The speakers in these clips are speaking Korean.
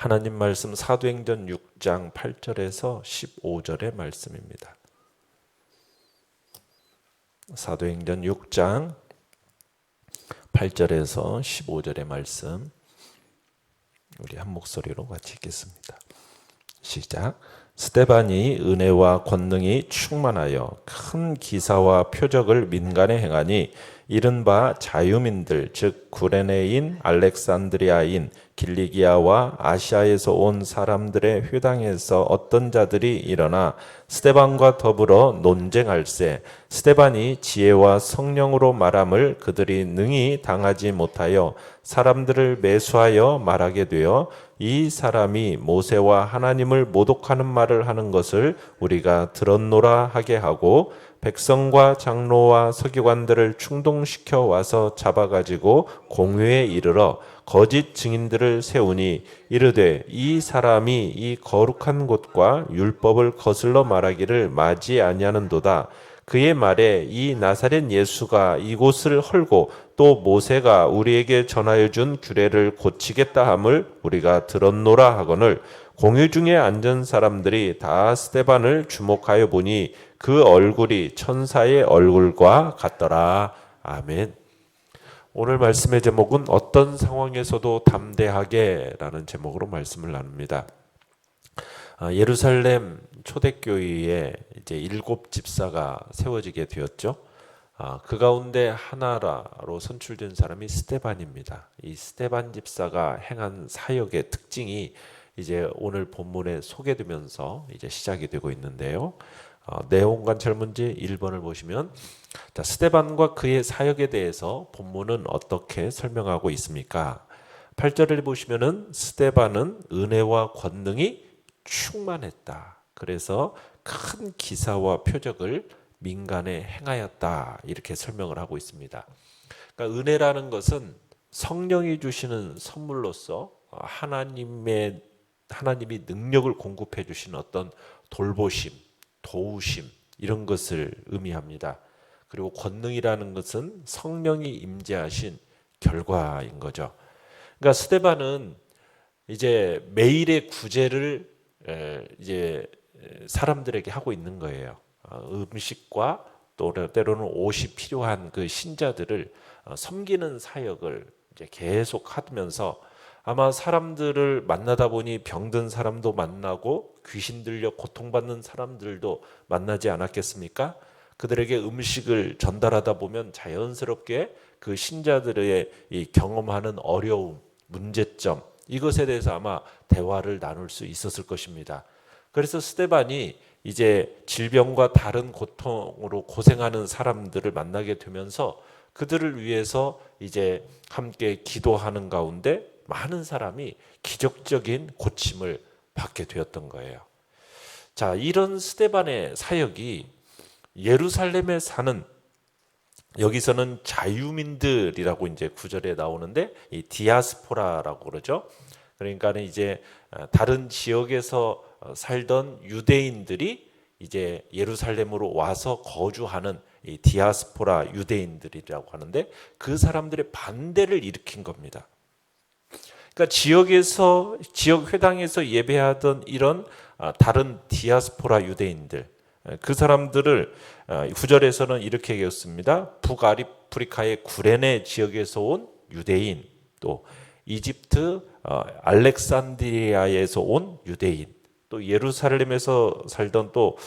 하나님 말씀 사도행전 6장 8절에서 15절의 말씀입니다. 사도행전 6장 8절에서 15절의 말씀, 우리 한 목소리로 같이 읽겠습니다. 시작. 스데반이 은혜와 권능이 충만하여 큰 기사와 표적을 민간에 행하니 이른바 자유민들 즉 구레네인, 알렉산드리아인, 길리기아와 아시아에서 온 사람들의 회당에서 어떤 자들이 일어나 스데반과 더불어 논쟁할세 스데반이 지혜와 성령으로 말함을 그들이 능히 당하지 못하여 사람들을 매수하여 말하게 되어 이 사람이 모세와 하나님을 모독하는 말을 하는 것을 우리가 들었노라 하게 하고 백성과 장로와 서기관들을 충동시켜 와서 잡아가지고 공회에 이르러 거짓 증인들을 세우니 이르되 이 사람이 이 거룩한 곳과 율법을 거슬러 말하기를 마지 아니하는도다. 그의 말에 이 나사렛 예수가 이곳을 헐고 또 모세가 우리에게 전하여 준 규례를 고치겠다 함을 우리가 들었노라 하거늘 공회 중에 앉은 사람들이 다 스데반을 주목하여 보니 그 얼굴이 천사의 얼굴과 같더라. 아멘. 오늘 말씀의 제목은 어떤 상황에서도 담대하게 라는 제목으로 말씀을 나눕니다. 예루살렘 초대교회에 이제 7 집사가 세워지게 되었죠. 그 가운데 하나로 선출된 사람이 스데반입니다. 이 스데반 집사가 행한 사역의 특징이 이제 오늘 본문에 소개되면서 이제 시작이 되고 있는데요. 내용 관찰 문제 1번을 보시면 스데반과 그의 사역에 대해서 본문은 어떻게 설명하고 있습니까? 8절을 보시면은 스데반은 은혜와 권능이 충만했다. 그래서 큰 기사와 표적을 민간에 행하였다. 이렇게 설명을 하고 있습니다. 그러니까 은혜라는 것은 성령이 주시는 선물로서 하나님이 능력을 공급해 주시는 어떤 돌보심, 도우심 이런 것을 의미합니다. 그리고 권능이라는 것은 성령이 임재하신 결과인 거죠. 그러니까 스데반은 이제 매일의 구제를 이제 사람들에게 하고 있는 거예요. 음식과 또 때로는 옷이 필요한 그 신자들을 섬기는 사역을 이제 계속 하면서 아마 사람들을 만나다 보니 병든 사람도 만나고 귀신 들려 고통받는 사람들도 만나지 않았겠습니까? 그들에게 음식을 전달하다 보면 자연스럽게 그 신자들의 이 경험하는 어려움, 문제점 이것에 대해서 아마 대화를 나눌 수 있었을 것입니다. 그래서 스데반이 이제 질병과 다른 고통으로 고생하는 사람들을 만나게 되면서 그들을 위해서 이제 함께 기도하는 가운데 많은 사람이 기적적인 고침을 받게 되었던 거예요. 자, 이런 스데반의 사역이 예루살렘에 사는 여기서는 자유민들이라고 이제 9절에 나오는데 이 디아스포라라고 그러죠. 그러니까 이제 다른 지역에서 살던 유대인들이 이제 예루살렘으로 와서 거주하는 이 디아스포라 유대인들이라고 하는데 그 사람들의 반대를 일으킨 겁니다. 그러니까 지역 회당에서 예배하던 이런 다른 디아스포라 유대인들 그 사람들을 9절에서는 이렇게 얘기했습니다. 북아프리카의 구레네 지역에서 온 유대인, 또 이집트 알렉산드리아에서 온 유대인, 또 예루살렘에서 살던 또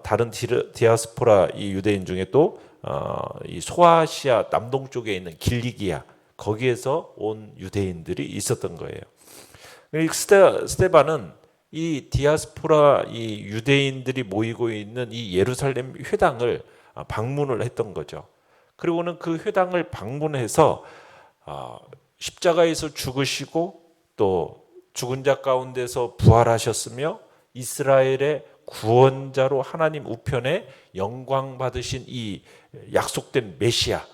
다른 디아스포라 이 유대인 중에 또 이 소아시아 남동쪽에 있는 길리기아 거기에서 온 유대인들이 있었던 거예요. 스데반은 이 디아스포라 이 유대인들이 모이고 있는 이 예루살렘 회당을 방문을 했던 거죠. 그리고는 그 회당을 방문해서 십자가에서 죽으시고 또 죽은 자 가운데서 부활하셨으며 이스라엘의 구원자로 하나님 우편에 영광 받으신 이 약속된 메시아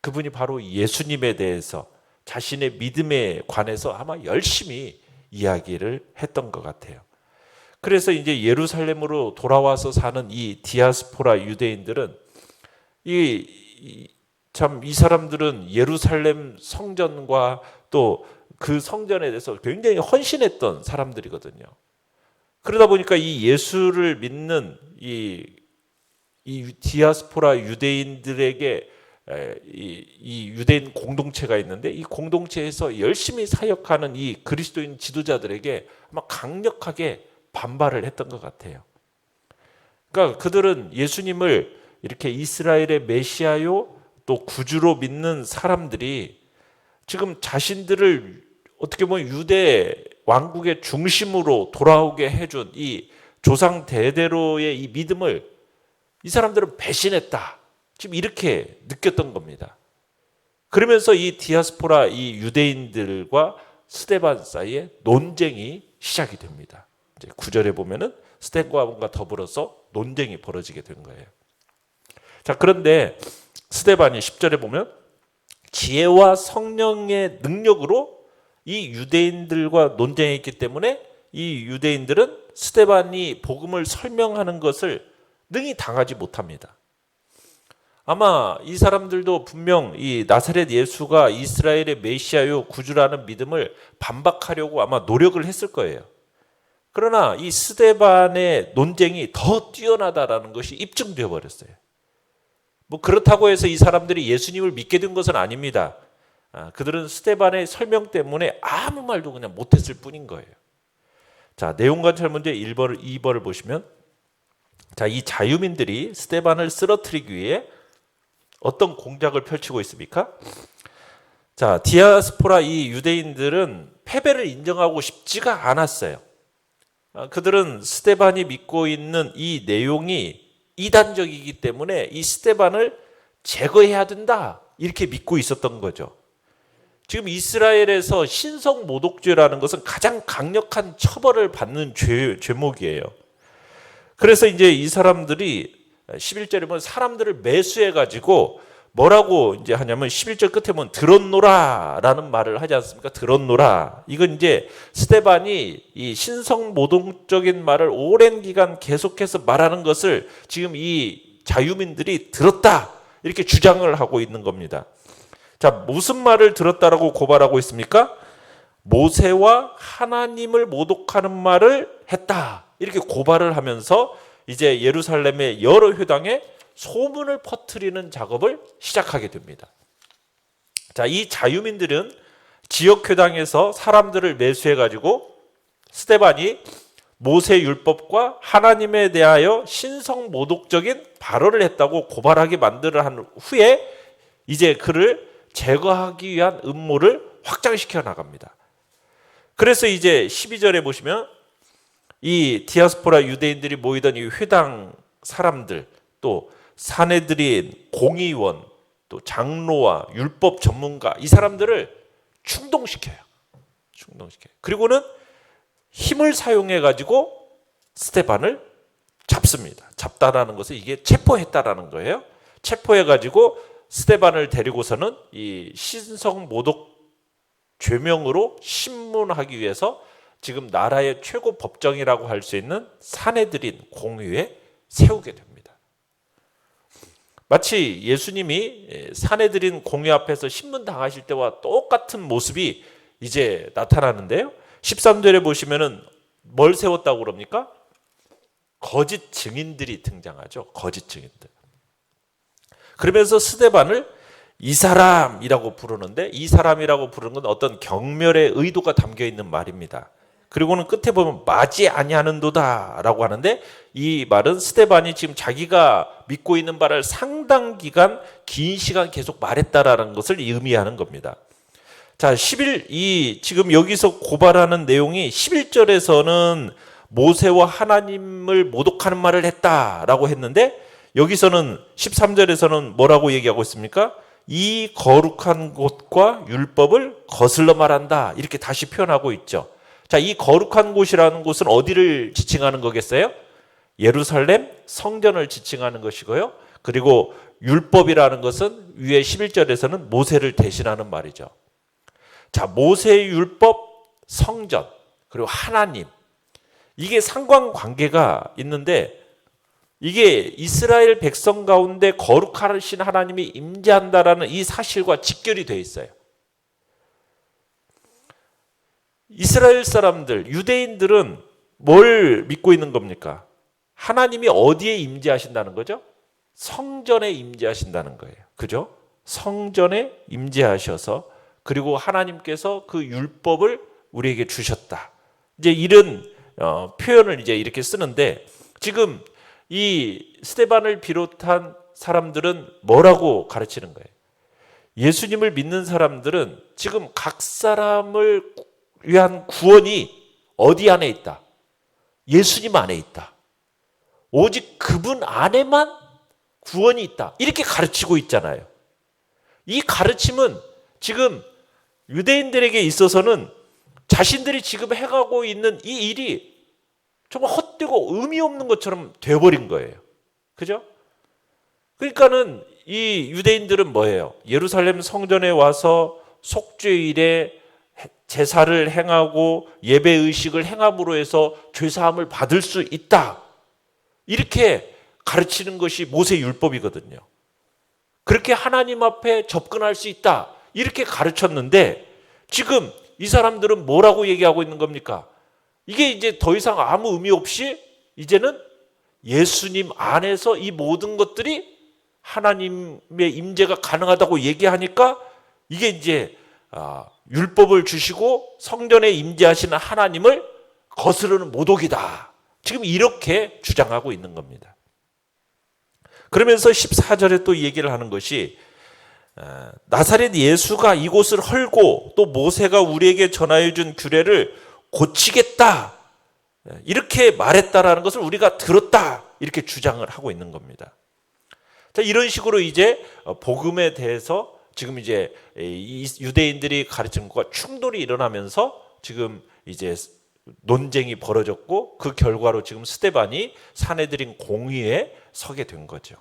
그분이 바로 예수님에 대해서 자신의 믿음에 관해서 아마 열심히 이야기를 했던 것 같아요. 그래서 이제 예루살렘으로 돌아와서 사는 이 디아스포라 유대인들은 이 사람들은 예루살렘 성전과 또 그 성전에 대해서 굉장히 헌신했던 사람들이거든요. 그러다 보니까 이 예수를 믿는 이 디아스포라 유대인들에게 이 유대인 공동체가 있는데, 이 공동체에서 열심히 사역하는 이 그리스도인 지도자들에게 아마 강력하게 반발을 했던 것 같아요. 그러니까 그들은 예수님을 이렇게 이스라엘의 메시아요 또 구주로 믿는 사람들이 지금 자신들을 어떻게 보면 유대 왕국의 중심으로 돌아오게 해준 이 조상 대대로의 이 믿음을 이 사람들은 배신했다, 지금 이렇게 느꼈던 겁니다. 그러면서 이 디아스포라 이 유대인들과 스데반 사이에 논쟁이 시작이 됩니다. 이제 9절에 보면은 스데반과 더불어서 논쟁이 벌어지게 된 거예요. 자, 그런데 스데반이 10절에 보면 지혜와 성령의 능력으로 이 유대인들과 논쟁했기 때문에 이 유대인들은 스데반이 복음을 설명하는 것을 능히 당하지 못합니다. 아마 이 사람들도 분명 이 나사렛 예수가 이스라엘의 메시아요 구주라는 믿음을 반박하려고 아마 노력을 했을 거예요. 그러나 이 스데반의 논쟁이 더 뛰어나다라는 것이 입증되어 버렸어요. 뭐 그렇다고 해서 이 사람들이 예수님을 믿게 된 것은 아닙니다. 그들은 스데반의 설명 때문에 아무 말도 그냥 못했을 뿐인 거예요. 자, 내용관찰 문제 1번, 2번을 보시면, 자, 이 자유민들이 스데반을 쓰러뜨리기 위해 어떤 공작을 펼치고 있습니까? 자, 디아스포라 이 유대인들은 패배를 인정하고 싶지가 않았어요. 그들은 스데반이 믿고 있는 이 내용이 이단적이기 때문에 이 스데반을 제거해야 된다, 이렇게 믿고 있었던 거죠. 지금 이스라엘에서 신성 모독죄라는 것은 가장 강력한 처벌을 받는 죄목이에요. 그래서 이제 이 사람들이 11절에 보면 사람들을 매수해 가지고 뭐라고 이제 하냐면 11절 끝에 보면 들었노라라는 말을 하지 않습니까? 들었노라. 이건 이제 스데반이 이 신성 모독적인 말을 오랜 기간 계속해서 말하는 것을 지금 이 자유민들이 들었다, 이렇게 주장을 하고 있는 겁니다. 자, 무슨 말을 들었다라고 고발하고 있습니까? 모세와 하나님을 모독하는 말을 했다, 이렇게 고발을 하면서 이제 예루살렘의 여러 회당에 소문을 퍼뜨리는 작업을 시작하게 됩니다. 자, 이 자유민들은 지역 회당에서 사람들을 매수해 가지고 스데반이 모세 율법과 하나님에 대하여 신성 모독적인 발언을 했다고 고발하게 만들어 한 후에 이제 그를 제거하기 위한 음모를 확장시켜 나갑니다. 그래서 이제 12절에 보시면 이 디아스포라 유대인들이 모이던 이 회당 사람들, 또 사내들인 공의원, 또 장로와 율법 전문가, 이 사람들을 충동시켜요. 그리고는 힘을 사용해 가지고 스데반을 잡습니다. 잡다라는 것은 이게 체포했다라는 거예요. 체포해 가지고 스데반을 데리고서는 이 신성 모독 죄명으로 신문하기 위해서 지금 나라의 최고 법정이라고 할 수 있는 사내들인 공의회에 세우게 됩니다. 마치 예수님이 사내들인 공회 앞에서 신문 당하실 때와 똑같은 모습이 이제 나타나는데요. 13절에 보시면은 뭘 세웠다고 그럽니까? 거짓 증인들이 등장하죠. 거짓 증인들. 그러면서 스데반을 이 사람이라고 부르는데, 이 사람이라고 부르는 건 어떤 경멸의 의도가 담겨 있는 말입니다. 그리고는 끝에 보면 마지 아니하는도다라고 하는데, 이 말은 스데반이 지금 자기가 믿고 있는 바를 상당 기간, 긴 시간 계속 말했다라는 것을 의미하는 겁니다. 자, 지금 여기서 고발하는 내용이 11절에서는 모세와 하나님을 모독하는 말을 했다라고 했는데, 여기서는 13절에서는 뭐라고 얘기하고 있습니까? 이 거룩한 곳과 율법을 거슬러 말한다, 이렇게 다시 표현하고 있죠. 자, 이 거룩한 곳이라는 곳은 어디를 지칭하는 거겠어요? 예루살렘 성전을 지칭하는 것이고요. 그리고 율법이라는 것은 위에 11절에서는 모세를 대신하는 말이죠. 자, 모세의 율법, 성전, 그리고 하나님, 이게 상관관계가 있는데, 이게 이스라엘 백성 가운데 거룩하신 하나님이 임재한다라는 이 사실과 직결이 되어 있어요. 이스라엘 사람들, 유대인들은 뭘 믿고 있는 겁니까? 하나님이 어디에 임재하신다는 거죠? 성전에 임재하신다는 거예요. 그죠? 성전에 임재하셔서 그리고 하나님께서 그 율법을 우리에게 주셨다. 이제 이런 표현을 이제 이렇게 쓰는데 지금 이 스데반을 비롯한 사람들은 뭐라고 가르치는 거예요? 예수님을 믿는 사람들은 지금 각 사람을 위한 구원이 어디 안에 있다? 예수님 안에 있다. 오직 그분 안에만 구원이 있다. 이렇게 가르치고 있잖아요. 이 가르침은 지금 유대인들에게 있어서는 자신들이 지금 해가고 있는 이 일이 정말 헛되고 의미 없는 것처럼 되어버린 거예요. 그죠? 그러니까는 이 유대인들은 뭐예요? 예루살렘 성전에 와서 속죄일에 제사를 행하고 예배의식을 행함으로 해서 죄사함을 받을 수 있다. 이렇게 가르치는 것이 모세 율법이거든요. 그렇게 하나님 앞에 접근할 수 있다. 이렇게 가르쳤는데 지금 이 사람들은 뭐라고 얘기하고 있는 겁니까? 이게 이제 더 이상 아무 의미 없이 이제는 예수님 안에서 이 모든 것들이 하나님의 임재가 가능하다고 얘기하니까 이게 이제 율법을 주시고 성전에 임재하시는 하나님을 거스르는 모독이다. 지금 이렇게 주장하고 있는 겁니다. 그러면서 14절에 또 얘기를 하는 것이 나사렛 예수가 이곳을 헐고 또 모세가 우리에게 전하여 준 규례를 고치겠다. 이렇게 말했다라는 것을 우리가 들었다. 이렇게 주장을 하고 있는 겁니다. 자, 이런 식으로 이제 복음에 대해서 지금 이제 유대인들이 가르치는 것과 충돌이 일어나면서 지금 이제 논쟁이 벌어졌고 그 결과로 지금 스데반이 사내들인 공의에 서게 된 거죠.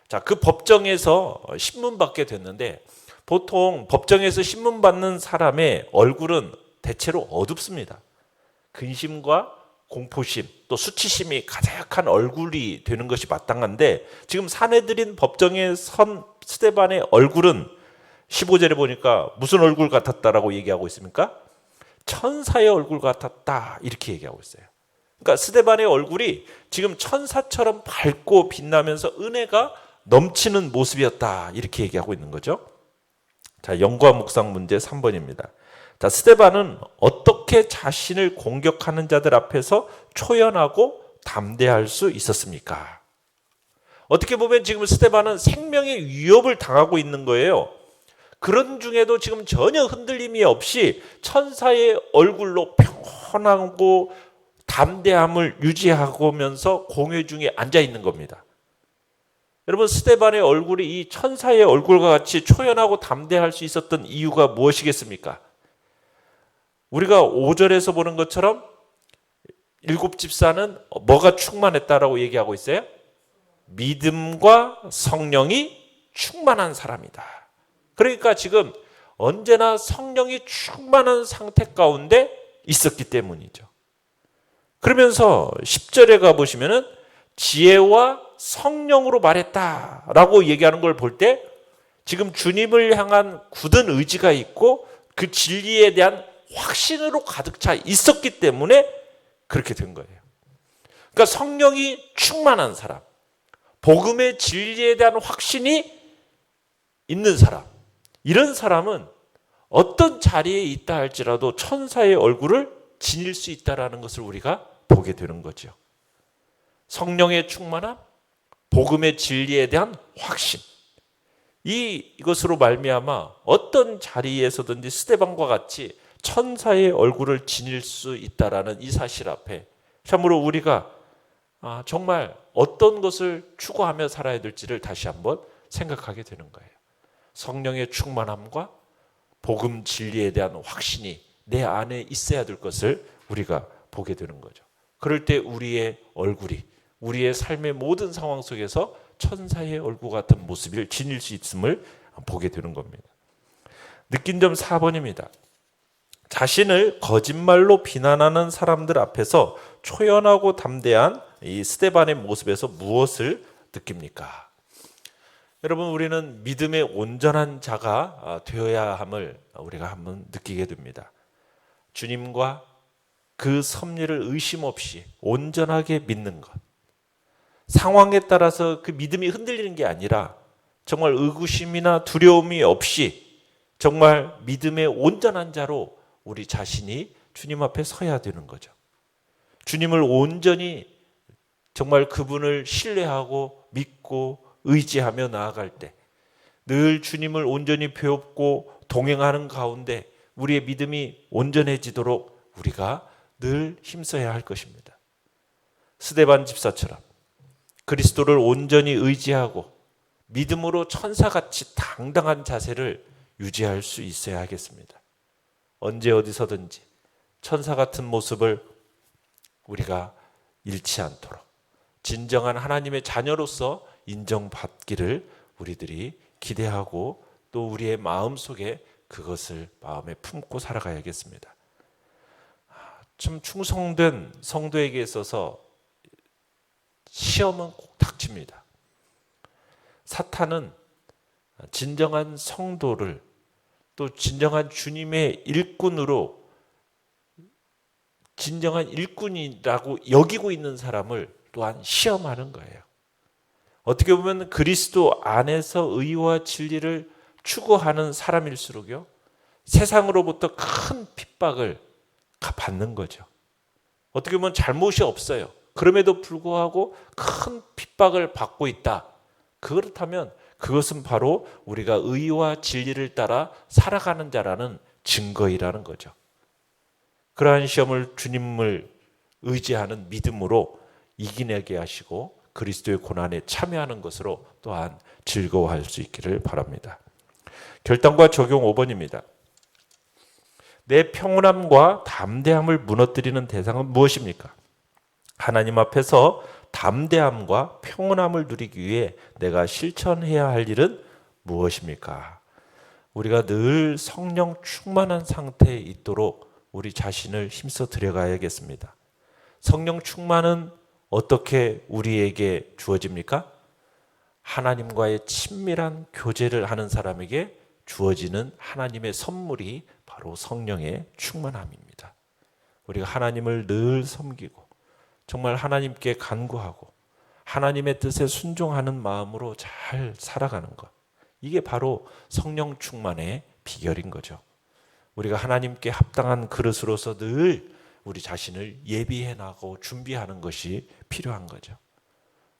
자, 그 법정에서 신문 받게 됐는데 보통 법정에서 신문 받는 사람의 얼굴은 대체로 어둡습니다. 근심과 공포심 또 수치심이 가득한 얼굴이 되는 것이 마땅한데 지금 사내들인 법정에 선 스데반의 얼굴은 15절에 보니까 무슨 얼굴 같았다라고 얘기하고 있습니까? 천사의 얼굴 같았다 이렇게 얘기하고 있어요. 그러니까 스데반의 얼굴이 지금 천사처럼 밝고 빛나면서 은혜가 넘치는 모습이었다 이렇게 얘기하고 있는 거죠. 자, 연구와 묵상 문제 3번입니다. 자, 스데반은 어떻게 자신을 공격하는 자들 앞에서 초연하고 담대할 수 있었습니까? 어떻게 보면 지금 스데반은 생명의 위협을 당하고 있는 거예요. 그런 중에도 지금 전혀 흔들림이 없이 천사의 얼굴로 평온하고 담대함을 유지하면서 공회 중에 앉아 있는 겁니다. 여러분, 스데반의 얼굴이 이 천사의 얼굴과 같이 초연하고 담대할 수 있었던 이유가 무엇이겠습니까? 우리가 5절에서 보는 것처럼 일곱 집사는 뭐가 충만했다라고 얘기하고 있어요? 믿음과 성령이 충만한 사람이다. 그러니까 지금 언제나 성령이 충만한 상태 가운데 있었기 때문이죠. 그러면서 10절에 가보시면은 지혜와 성령으로 말했다라고 얘기하는 걸 볼 때 지금 주님을 향한 굳은 의지가 있고 그 진리에 대한 확신으로 가득 차 있었기 때문에 그렇게 된 거예요. 그러니까 성령이 충만한 사람, 복음의 진리에 대한 확신이 있는 사람, 이런 사람은 어떤 자리에 있다 할지라도 천사의 얼굴을 지닐 수 있다는 것을 우리가 보게 되는 거죠. 성령의 충만함, 복음의 진리에 대한 확신, 이것으로 말미암아 어떤 자리에서든지 스데반과 같이 천사의 얼굴을 지닐 수 있다라는 이 사실 앞에 참으로 우리가 정말 어떤 것을 추구하며 살아야 될지를 다시 한번 생각하게 되는 거예요. 성령의 충만함과 복음 진리에 대한 확신이 내 안에 있어야 될 것을 우리가 보게 되는 거죠. 그럴 때 우리의 얼굴이 우리의 삶의 모든 상황 속에서 천사의 얼굴 같은 모습을 지닐 수 있음을 보게 되는 겁니다. 느낀 점 4번입니다. 자신을 거짓말로 비난하는 사람들 앞에서 초연하고 담대한 이 스데반의 모습에서 무엇을 느낍니까? 여러분, 우리는 믿음의 온전한 자가 되어야 함을 우리가 한번 느끼게 됩니다. 주님과 그 섭리를 의심 없이 온전하게 믿는 것. 상황에 따라서 그 믿음이 흔들리는 게 아니라 정말 의구심이나 두려움이 없이 정말 믿음의 온전한 자로 우리 자신이 주님 앞에 서야 되는 거죠. 주님을 온전히 정말 그분을 신뢰하고 믿고 의지하며 나아갈 때 늘 주님을 온전히 배웠고 동행하는 가운데 우리의 믿음이 온전해지도록 우리가 늘 힘써야 할 것입니다. 스데반 집사처럼 그리스도를 온전히 의지하고 믿음으로 천사같이 당당한 자세를 유지할 수 있어야 하겠습니다. 언제 어디서든지 천사 같은 모습을 우리가 잃지 않도록 진정한 하나님의 자녀로서 인정받기를 우리들이 기대하고 또 우리의 마음속에 그것을 마음에 품고 살아가야겠습니다. 참 충성된 성도에게 있어서 시험은 꼭 닥칩니다. 사탄은 진정한 성도를 또 진정한 주님의 일꾼으로 진정한 일꾼이라고 여기고 있는 사람을 또한 시험하는 거예요. 어떻게 보면 그리스도 안에서 의와 진리를 추구하는 사람일수록요, 세상으로부터 큰 핍박을 받는 거죠. 어떻게 보면 잘못이 없어요. 그럼에도 불구하고 큰 핍박을 받고 있다. 그렇다면 그것은 바로 우리가 의와 진리를 따라 살아가는 자라는 증거이라는 거죠. 그러한 시험을 주님을 의지하는 믿음으로 이겨내게 하시고 그리스도의 고난에 참여하는 것으로 또한 즐거워할 수 있기를 바랍니다. 결단과 적용 5번입니다. 내 평온함과 담대함을 무너뜨리는 대상은 무엇입니까? 하나님 앞에서 담대함과 평온함을 누리기 위해 내가 실천해야 할 일은 무엇입니까? 우리가 늘 성령 충만한 상태에 있도록 우리 자신을 힘써 들여가야겠습니다. 성령 충만은 어떻게 우리에게 주어집니까? 하나님과의 친밀한 교제를 하는 사람에게 주어지는 하나님의 선물이 바로 성령의 충만함입니다. 우리가 하나님을 늘 섬기고 정말 하나님께 간구하고 하나님의 뜻에 순종하는 마음으로 잘 살아가는 것, 이게 바로 성령 충만의 비결인 거죠. 우리가 하나님께 합당한 그릇으로서 늘 우리 자신을 예비해 나가고 준비하는 것이 필요한 거죠.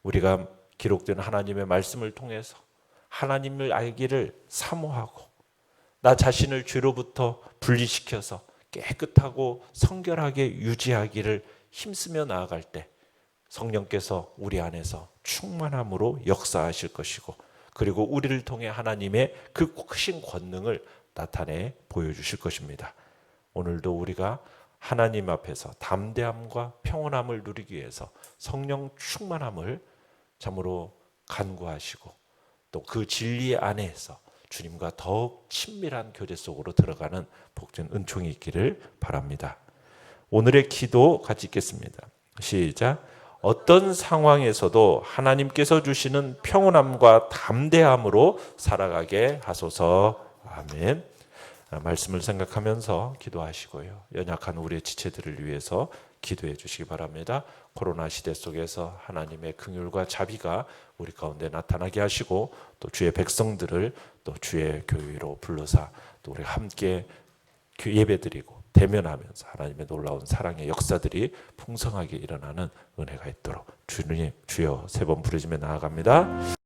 우리가 기록된 하나님의 말씀을 통해서 하나님을 알기를 사모하고 나 자신을 죄로부터 분리시켜서 깨끗하고 성결하게 유지하기를 힘쓰며 나아갈 때 성령께서 우리 안에서 충만함으로 역사하실 것이고, 그리고 우리를 통해 하나님의 그 크신 권능을 나타내 보여주실 것입니다. 오늘도 우리가 하나님 앞에서 담대함과 평온함을 누리기 위해서 성령 충만함을 참으로 간구하시고 또 그 진리 안에서 주님과 더욱 친밀한 교제 속으로 들어가는 복된 은총이 있기를 바랍니다. 오늘의 기도 같이 읽겠습니다. 시작. 어떤 상황에서도 하나님께서 주시는 평온함과 담대함으로 살아가게 하소서. 아멘. 말씀을 생각하면서 기도하시고요. 연약한 우리의 지체들을 위해서 기도해 주시기 바랍니다. 코로나 시대 속에서 하나님의 긍휼과 자비가 우리 가운데 나타나게 하시고 또 주의 백성들을 또 주의 교회로 불러사 또 우리가 함께 예배드리고 대면하면서 하나님의 놀라운 사랑의 역사들이 풍성하게 일어나는 은혜가 있도록 주님 주여 세 번 부르짖며 나아갑니다.